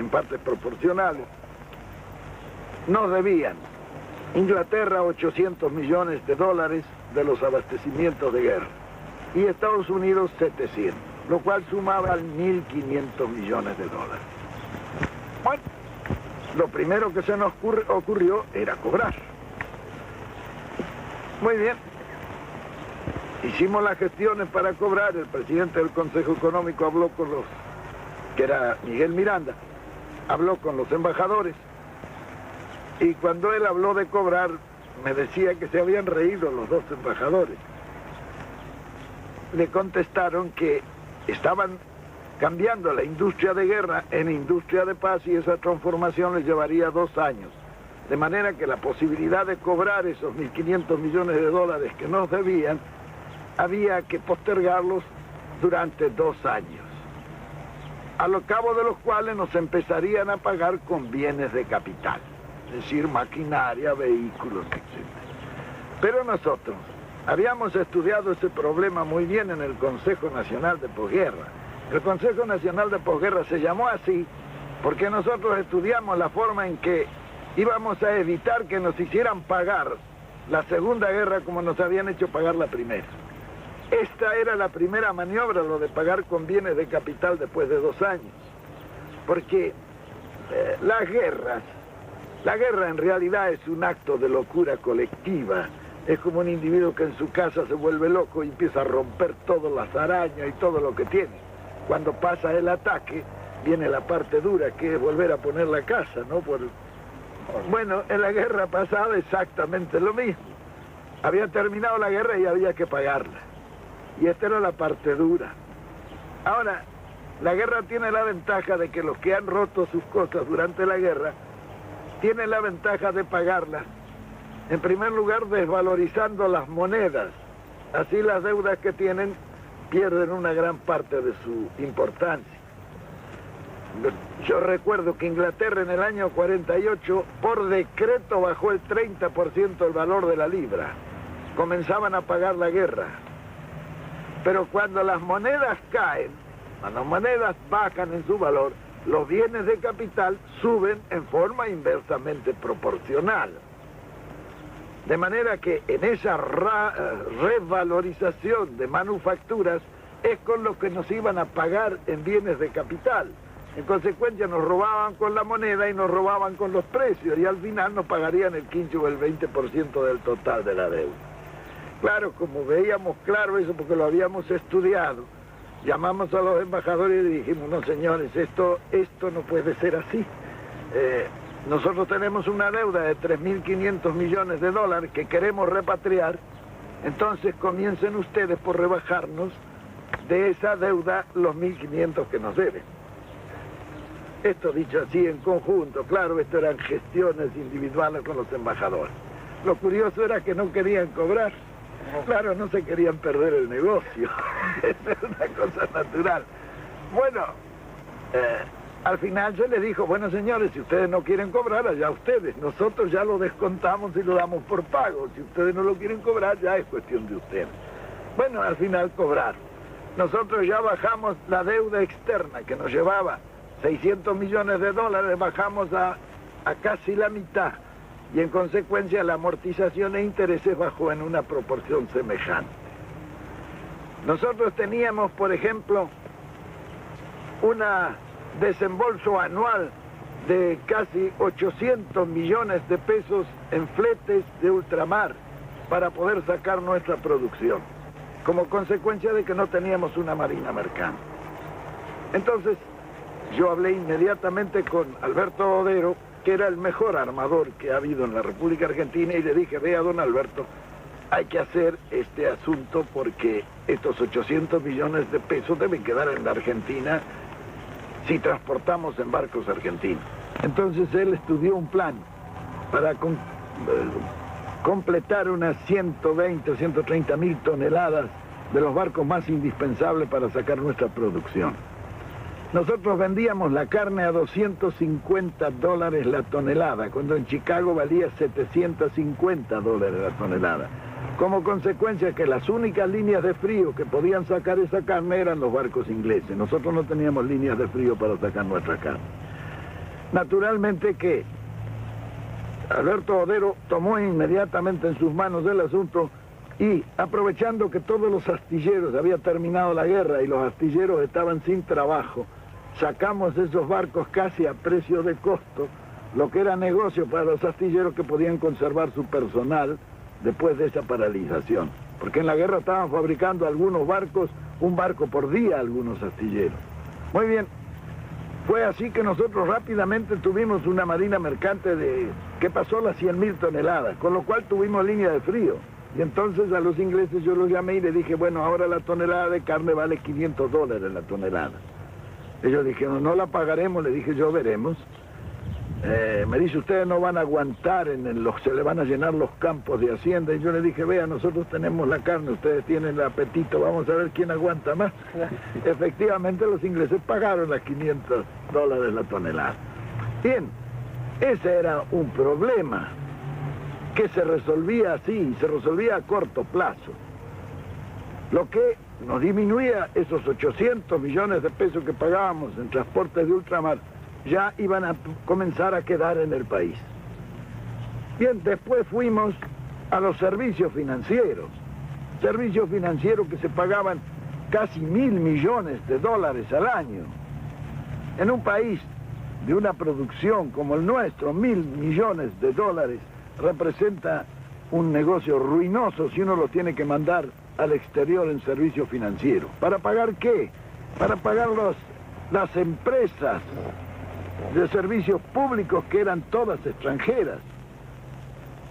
en partes proporcionales, nos debían Inglaterra 800 millones de dólares de los abastecimientos de guerra y Estados Unidos 700, lo cual sumaba 1.500 millones de dólares. Bueno, lo primero que se nos ocurrió era cobrar. Muy bien. Hicimos las gestiones para cobrar. El presidente del Consejo Económico habló con los, que era Miguel Miranda, habló con los embajadores. Y cuando él habló de cobrar, me decía que se habían reído los dos embajadores. Le contestaron que estaban cambiando la industria de guerra en industria de paz y esa transformación les llevaría 2 años. De manera que la posibilidad de cobrar esos 1.500 millones de dólares que nos debían, había que postergarlos durante 2 años. A lo cabo de los cuales nos empezarían a pagar con bienes de capital. Es decir, maquinaria, vehículos, etc. Pero nosotros habíamos estudiado ese problema muy bien en el Consejo Nacional de Posguerra. El Consejo Nacional de Posguerra se llamó así porque nosotros estudiamos la forma en que íbamos a evitar que nos hicieran pagar la Segunda Guerra como nos habían hecho pagar la primera. Esta era la primera maniobra, lo de pagar con bienes de capital después de 2 años. Porque la guerra en realidad es un acto de locura colectiva. Es como un individuo que en su casa se vuelve loco y empieza a romper todas las arañas y todo lo que tiene. Cuando pasa el ataque, viene la parte dura, que es volver a poner la casa, ¿no? Bueno, en la guerra pasada exactamente lo mismo. Había terminado la guerra y había que pagarla. Y esta era la parte dura. Ahora, la guerra tiene la ventaja de que los que han roto sus cosas durante la guerra tienen la ventaja de pagarlas. En primer lugar, desvalorizando las monedas. Así las deudas que tienen pierden una gran parte de su importancia. Yo recuerdo que Inglaterra en el año 48, por decreto, bajó el 30% el valor de la libra. Comenzaban a pagar la guerra. Pero cuando las monedas caen, cuando las monedas bajan en su valor, los bienes de capital suben en forma inversamente proporcional. De manera que en esa revalorización de manufacturas es con lo que nos iban a pagar en bienes de capital. En consecuencia nos robaban con la moneda y nos robaban con los precios y al final nos pagarían el 15 o el 20% del total de la deuda. Claro, como veíamos claro eso porque lo habíamos estudiado, llamamos a los embajadores y le dijimos, no señores, esto no puede ser así. Nosotros tenemos una deuda de 3.500 millones de dólares que queremos repatriar, entonces comiencen ustedes por rebajarnos de esa deuda los 1.500 que nos deben. Esto dicho así en conjunto, claro, esto eran gestiones individuales con los embajadores. Lo curioso era que no querían cobrar. Claro, no se querían perder el negocio. Esa es una cosa natural. Bueno, al final se les dijo, bueno señores, si ustedes no quieren cobrar, allá ustedes. Nosotros ya lo descontamos y lo damos por pago. Si ustedes no lo quieren cobrar, ya es cuestión de ustedes. Bueno, al final cobraron. Nosotros ya bajamos la deuda externa que nos llevaba 600 millones de dólares, bajamos a casi la mitad. Y en consecuencia la amortización e intereses bajó en una proporción semejante. Nosotros teníamos, por ejemplo, un desembolso anual de casi 800 millones de pesos en fletes de ultramar para poder sacar nuestra producción, como consecuencia de que no teníamos una marina mercante. Entonces, yo hablé inmediatamente con Alberto Odero, que era el mejor armador que ha habido en la República Argentina, y le dije, vea, don Alberto, hay que hacer este asunto porque estos 800 millones de pesos deben quedar en la Argentina si transportamos en barcos argentinos. Entonces él estudió un plan para completar unas 120 o 130 mil toneladas de los barcos más indispensables para sacar nuestra producción. Nosotros vendíamos la carne a $250 la tonelada, cuando en Chicago valía $750 la tonelada. Como consecuencia que las únicas líneas de frío que podían sacar esa carne eran los barcos ingleses. Nosotros no teníamos líneas de frío para sacar nuestra carne. Naturalmente que Alberto Odero tomó inmediatamente en sus manos el asunto y, aprovechando que todos los astilleros, había terminado la guerra y los astilleros estaban sin trabajo, sacamos esos barcos casi a precio de costo, lo que era negocio para los astilleros que podían conservar su personal después de esa paralización. Porque en la guerra estaban fabricando algunos barcos, un barco por día algunos astilleros. Muy bien, fue así que nosotros rápidamente tuvimos una marina mercante que pasó las 100.000 toneladas, con lo cual tuvimos línea de frío. Y entonces a los ingleses yo los llamé y les dije, bueno, ahora la tonelada de carne vale $500 la tonelada. Ellos dijeron, no la pagaremos, le dije yo, veremos. Me dice, ustedes no van a aguantar, se le van a llenar los campos de hacienda. Y yo le dije, vea, nosotros tenemos la carne, ustedes tienen el apetito, vamos a ver quién aguanta más. Efectivamente, los ingleses pagaron las $500 la tonelada. Bien, ese era un problema que se resolvía así, se resolvía a corto plazo. Lo que nos disminuía esos 800 millones de pesos que pagábamos en transportes de ultramar, ya iban a comenzar a quedar en el país. Bien, después fuimos a los servicios financieros que se pagaban casi $1.000 millones al año. En un país de una producción como el nuestro, $1.000 millones representa un negocio ruinoso si uno lo tiene que mandar al exterior en servicio financiero. ¿Para pagar qué? Para pagar las empresas de servicios públicos que eran todas extranjeras.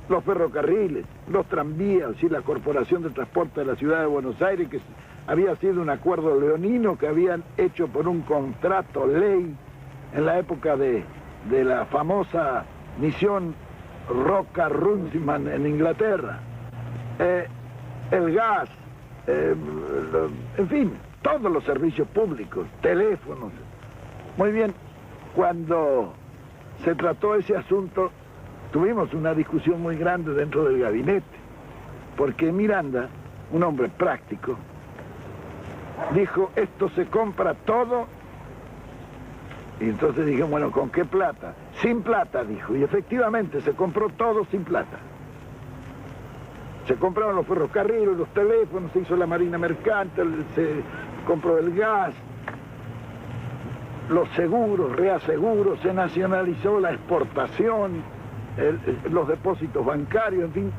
Los ferrocarriles, los tranvías y la Corporación de Transporte de la Ciudad de Buenos Aires, que había sido un acuerdo leonino que habían hecho por un contrato ley en la época de la famosa misión Rocca-Runciman en Inglaterra. El gas, en fin, todos los servicios públicos, teléfonos. Muy bien, cuando se trató ese asunto, tuvimos una discusión muy grande dentro del gabinete, porque Miranda, un hombre práctico, dijo, esto se compra todo. Y entonces dije, bueno, ¿con qué plata? Sin plata, dijo, y efectivamente se compró todo sin plata. Se compraron los ferrocarriles, los teléfonos, se hizo la marina mercante, se compró el gas, los seguros, reaseguros, se nacionalizó la exportación, los depósitos bancarios, en fin.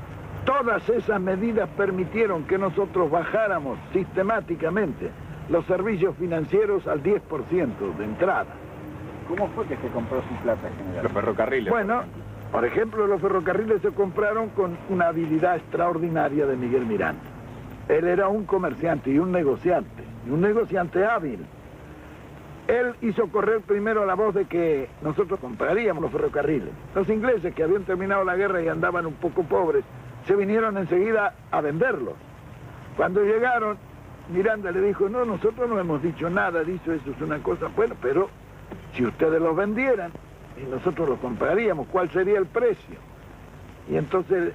Todas esas medidas permitieron que nosotros bajáramos sistemáticamente los servicios financieros al 10% de entrada. ¿Cómo fue que se compró sin plata, general? Los ferrocarriles. Bueno, por ejemplo, los ferrocarriles se compraron con una habilidad extraordinaria de Miguel Miranda. Él era un comerciante y un negociante hábil. Él hizo correr primero la voz de que nosotros compraríamos los ferrocarriles. Los ingleses, que habían terminado la guerra y andaban un poco pobres, se vinieron enseguida a venderlos. Cuando llegaron, Miranda le dijo, no, nosotros no hemos dicho nada, dice, eso es una cosa, bueno, pero si ustedes los vendieran y nosotros los compraríamos, ¿cuál sería el precio? Y entonces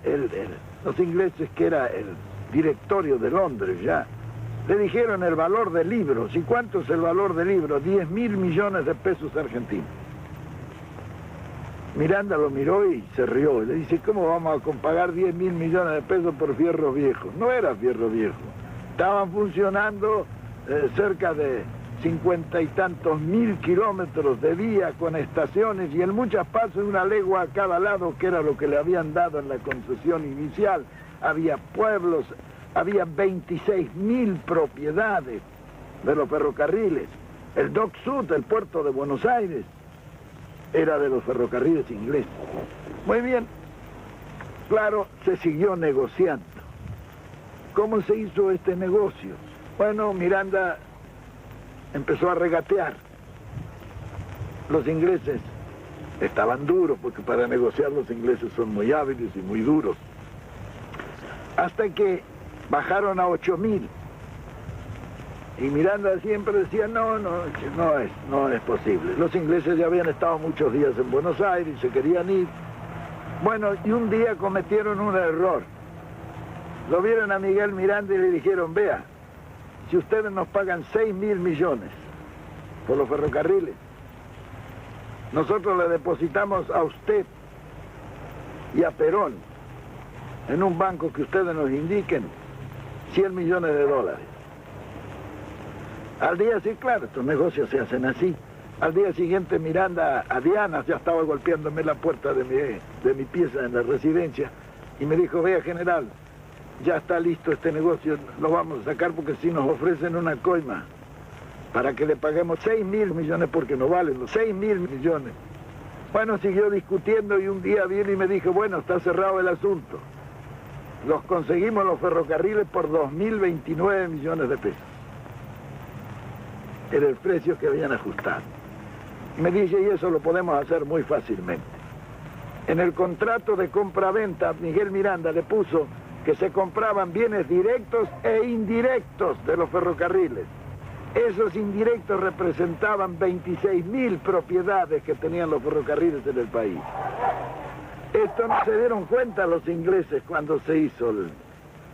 los ingleses, que era el directorio de Londres ya, le dijeron el valor de libros. ¿Y cuánto es el valor de libros? 10.000 millones de pesos argentinos. Miranda lo miró y se rió. Le dice, ¿cómo vamos a pagar 10.000 millones de pesos por fierro viejo? No era fierro viejo. Estaban funcionando cerca de 50 y tantos mil kilómetros de vía con estaciones y en muchas partes una legua a cada lado, que era lo que le habían dado en la concesión inicial. Había pueblos, había 26.000 propiedades de los ferrocarriles. El Dock Sud, el puerto de Buenos Aires, era de los ferrocarriles ingleses. Muy bien, claro, se siguió negociando. ¿Cómo se hizo este negocio? Bueno, Miranda empezó a regatear. Los ingleses estaban duros, porque para negociar los ingleses son muy hábiles y muy duros. Hasta que bajaron a 8.000. Y Miranda siempre decía, no es posible. Los ingleses ya habían estado muchos días en Buenos Aires y se querían ir. Bueno, y un día cometieron un error. Lo vieron a Miguel Miranda y le dijeron, vea, si ustedes nos pagan 6.000 millones por los ferrocarriles, nosotros le depositamos a usted y a Perón, en un banco que ustedes nos indiquen, 100 millones de dólares. Al día siguiente, claro, estos negocios se hacen así. Al día siguiente Miranda a Diana ya estaba golpeándome la puerta de mi pieza en la residencia y me dijo, vea general, ya está listo este negocio, lo vamos a sacar porque si nos ofrecen una coima para que le paguemos 6.000 millones porque no valen los 6.000 millones. Bueno, siguió discutiendo y un día vino y me dijo, bueno, está cerrado el asunto. Los conseguimos los ferrocarriles por 2.029 millones de pesos. Era el precio que habían ajustado. Me dice, y eso lo podemos hacer muy fácilmente. En el contrato de compra-venta, Miguel Miranda le puso que se compraban bienes directos e indirectos de los ferrocarriles. Esos indirectos representaban 26.000 propiedades que tenían los ferrocarriles en el país. Esto no se dieron cuenta los ingleses cuando se hizo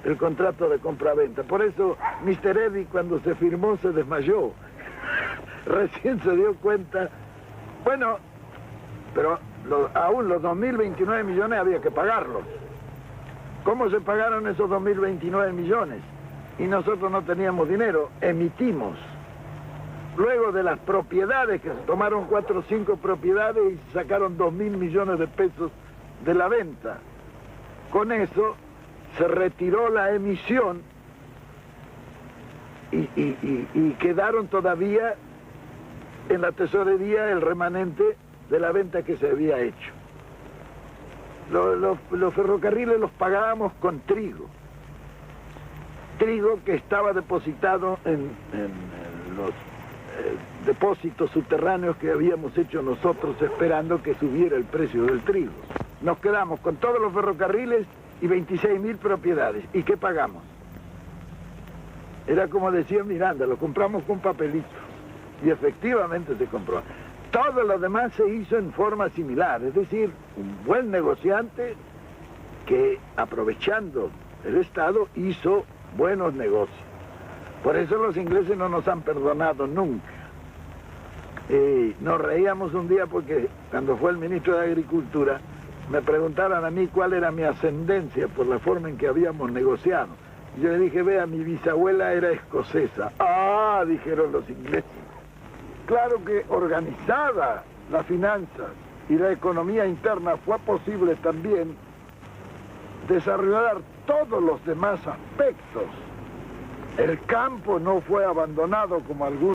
el contrato de compra-venta. Por eso Mr. Eddy cuando se firmó se desmayó. Recién se dio cuenta. Bueno, pero aún los 2.029 millones había que pagarlos. ¿Cómo se pagaron esos 2.029 millones? Y nosotros no teníamos dinero, emitimos. Luego de las propiedades, que se tomaron 4 o 5 propiedades y sacaron 2.000 millones de pesos de la venta. Con eso se retiró la emisión y quedaron todavía en la tesorería el remanente de la venta que se había hecho. Los ferrocarriles los pagábamos con trigo. Trigo que estaba depositado en los depósitos subterráneos que habíamos hecho nosotros esperando que subiera el precio del trigo. Nos quedamos con todos los ferrocarriles y 26.000 propiedades. ¿Y qué pagamos? Era como decía Miranda, lo compramos con papelito. Y efectivamente se compró. Todo lo demás se hizo en forma similar, es decir, un buen negociante que, aprovechando el Estado, hizo buenos negocios. Por eso los ingleses no nos han perdonado nunca. Nos reíamos un día porque cuando fue el ministro de Agricultura me preguntaron a mí cuál era mi ascendencia por la forma en que habíamos negociado. Y yo le dije, vea, mi bisabuela era escocesa. Ah, dijeron los ingleses. Claro que organizada la finanza y la economía interna fue posible también desarrollar todos los demás aspectos. El campo no fue abandonado como algunos